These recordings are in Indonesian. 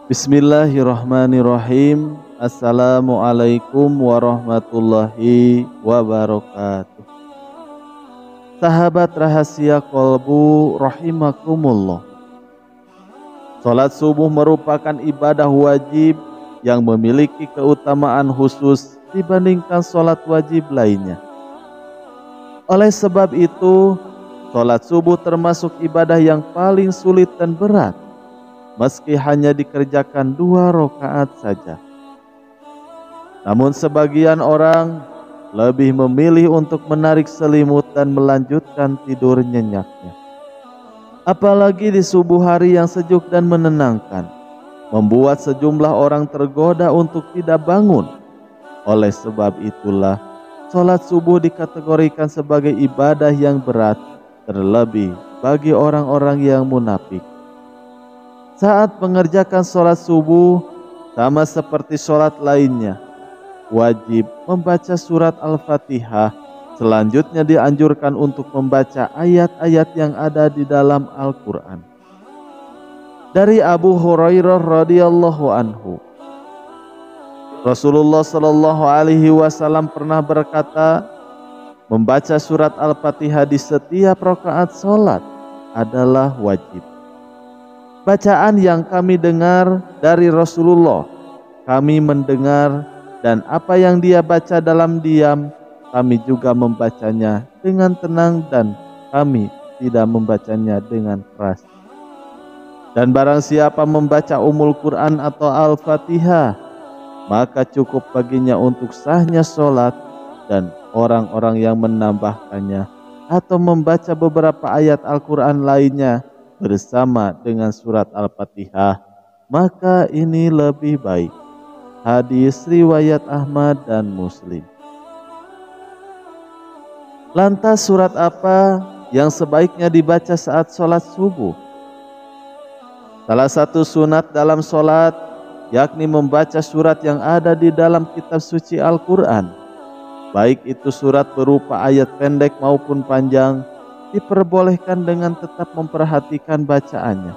Bismillahirrahmanirrahim. Assalamualaikum warahmatullahi wabarakatuh. Sahabat rahasia kolbu rahimakumullah. Salat subuh merupakan ibadah wajib yang memiliki keutamaan khusus dibandingkan salat wajib lainnya. Oleh sebab itu, salat subuh termasuk ibadah yang paling sulit dan berat, meski hanya dikerjakan 2 rakaat saja. Namun sebagian orang lebih memilih untuk menarik selimut dan melanjutkan tidur nyenyaknya. Apalagi di subuh hari yang sejuk dan menenangkan, membuat sejumlah orang tergoda untuk tidak bangun. Oleh sebab itulah, salat subuh dikategorikan sebagai ibadah yang berat, terlebih bagi orang-orang yang munafik. Saat mengerjakan sholat subuh, sama seperti sholat lainnya, wajib membaca surat Al-Fatihah. Selanjutnya dianjurkan untuk membaca ayat-ayat yang ada di dalam Al-Quran. Dari Abu Hurairah radhiyallahu anhu, Rasulullah Shallallahu Alaihi Wasallam pernah berkata, membaca surat Al-Fatihah di setiap rakaat sholat adalah wajib. Bacaan yang kami dengar dari Rasulullah, kami mendengar, dan apa yang dia baca dalam diam, kami juga membacanya dengan tenang dan kami tidak membacanya dengan keras. Dan barang siapa membaca Ummul Quran atau Al-Fatihah, maka cukup baginya untuk sahnya sholat, dan orang-orang yang menambahkannya atau membaca beberapa ayat Al-Quran lainnya bersama dengan surat Al-Fatihah, maka ini lebih baik. Hadis riwayat Ahmad dan Muslim. Lantas surat apa yang sebaiknya dibaca saat sholat subuh? Salah satu sunat dalam sholat yakni membaca surat yang ada di dalam kitab suci Al-Quran. Baik itu surat berupa ayat pendek maupun panjang, diperbolehkan dengan tetap memperhatikan bacaannya.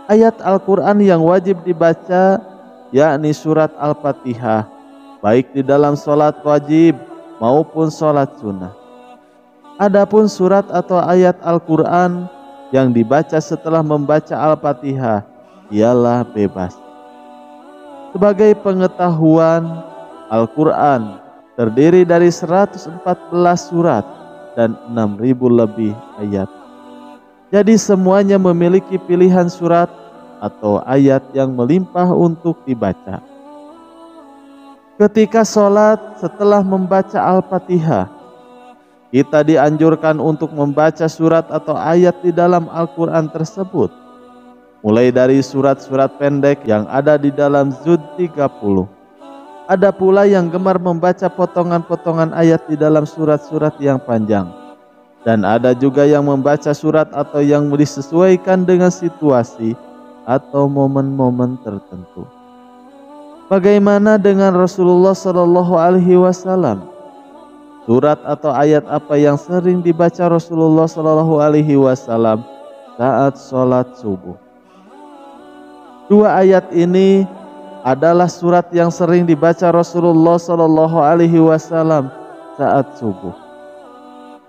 Ayat Al-Quran yang wajib dibaca yakni surat Al-Fatihah, baik di dalam sholat wajib maupun sholat sunnah. Adapun surat atau ayat Al-Quran yang dibaca setelah membaca Al-Fatihah ialah bebas. Sebagai pengetahuan, Al-Quran terdiri dari 114 surat dan 6.000 lebih ayat. Jadi semuanya memiliki pilihan surat atau ayat yang melimpah untuk dibaca. Ketika sholat setelah membaca Al-Fatihah, kita dianjurkan untuk membaca surat atau ayat di dalam Al-Quran tersebut, mulai dari surat-surat pendek yang ada di dalam Zud 30. Ada pula yang gemar membaca potongan-potongan ayat di dalam surat-surat yang panjang. Dan ada juga yang membaca surat atau yang disesuaikan dengan situasi atau momen-momen tertentu. Bagaimana dengan Rasulullah Shallallahu Alaihi Wasallam? Surat atau ayat apa yang sering dibaca Rasulullah Shallallahu Alaihi Wasallam saat sholat subuh? 2 ayat ini adalah surat yang sering dibaca Rasulullah Shallallahu Alaihi Wasallam saat subuh,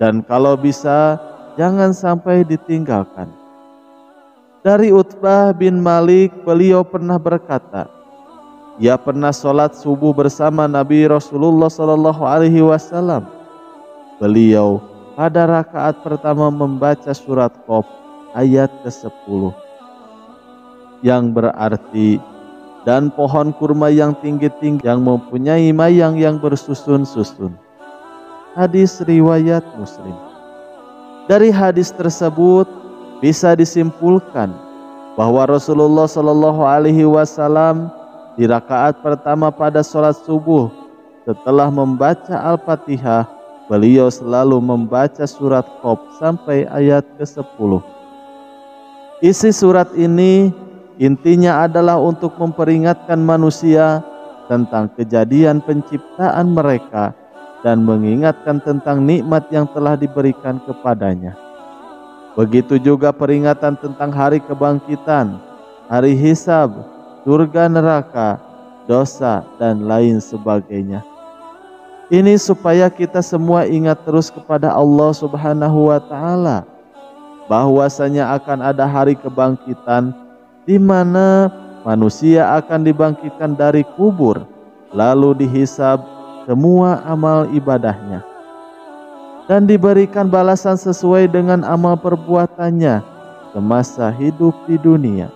dan kalau bisa jangan sampai ditinggalkan. Dari Utbah bin Malik, beliau pernah berkata, ia pernah sholat subuh bersama Nabi Rasulullah Shallallahu Alaihi Wasallam. Beliau pada rakaat pertama membaca surat Qaf ayat ke-10, yang berarti, dan pohon kurma yang tinggi-tinggi yang mempunyai mayang yang bersusun-susun. Hadis riwayat Muslim. Dari hadis tersebut bisa disimpulkan bahwa Rasulullah Shallallahu Alaihi Wasallam di rakaat pertama pada sholat subuh setelah membaca Al-Fatihah, beliau selalu membaca surat Qaf sampai ayat ke-10. Isi surat ini intinya adalah untuk memperingatkan manusia tentang kejadian penciptaan mereka dan mengingatkan tentang nikmat yang telah diberikan kepadanya. Begitu juga peringatan tentang hari kebangkitan hari hisab, surga neraka, dosa, dan lain sebagainya. Ini supaya kita semua ingat terus kepada Allah Subhanahu wa Ta'ala, bahwasanya akan ada hari kebangkitan di mana manusia akan dibangkitkan dari kubur, lalu dihisab semua amal ibadahnya dan diberikan balasan sesuai dengan amal perbuatannya semasa hidup di dunia.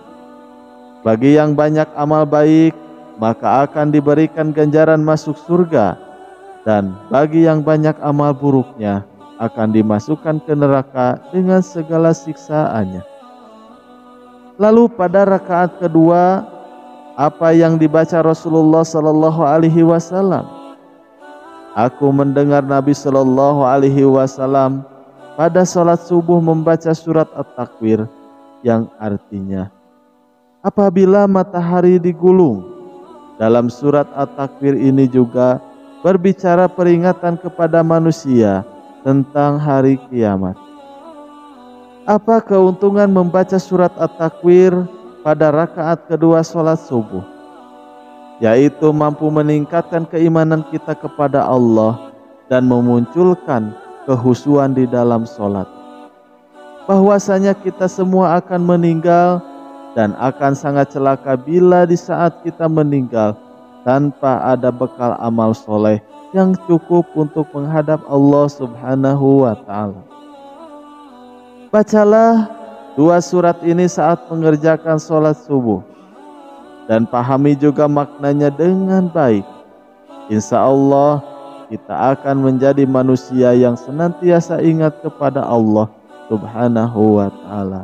Bagi yang banyak amal baik, maka akan diberikan ganjaran masuk surga, dan bagi yang banyak amal buruknya akan dimasukkan ke neraka dengan segala siksaannya. Lalu pada rakaat kedua, apa yang dibaca Rasulullah Sallallahu Alaihi Wasallam? Aku mendengar Nabi Sallallahu Alaihi Wasallam pada sholat subuh membaca surat At-Takwir, yang artinya, apabila matahari digulung. Dalam surat At-Takwir ini juga berbicara peringatan kepada manusia tentang hari kiamat. Apa keuntungan membaca surat At-Takwir pada rakaat kedua sholat subuh? Yaitu mampu meningkatkan keimanan kita kepada Allah dan memunculkan kehusuan di dalam sholat. Bahwasanya kita semua akan meninggal dan akan sangat celaka bila di saat kita meninggal tanpa ada bekal amal soleh yang cukup untuk menghadap Allah Subhanahu wa Ta'ala. Bacalah dua surat ini saat mengerjakan sholat subuh dan pahami juga maknanya dengan baik. Insya Allah kita akan menjadi manusia yang senantiasa ingat kepada Allah Subhanahu wa Ta'ala.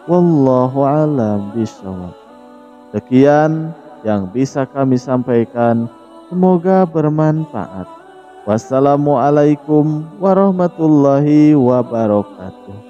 Wallahu a'lam bishawab. Sekian yang bisa kami sampaikan, semoga bermanfaat. Wassalamualaikum warahmatullahi wabarakatuh.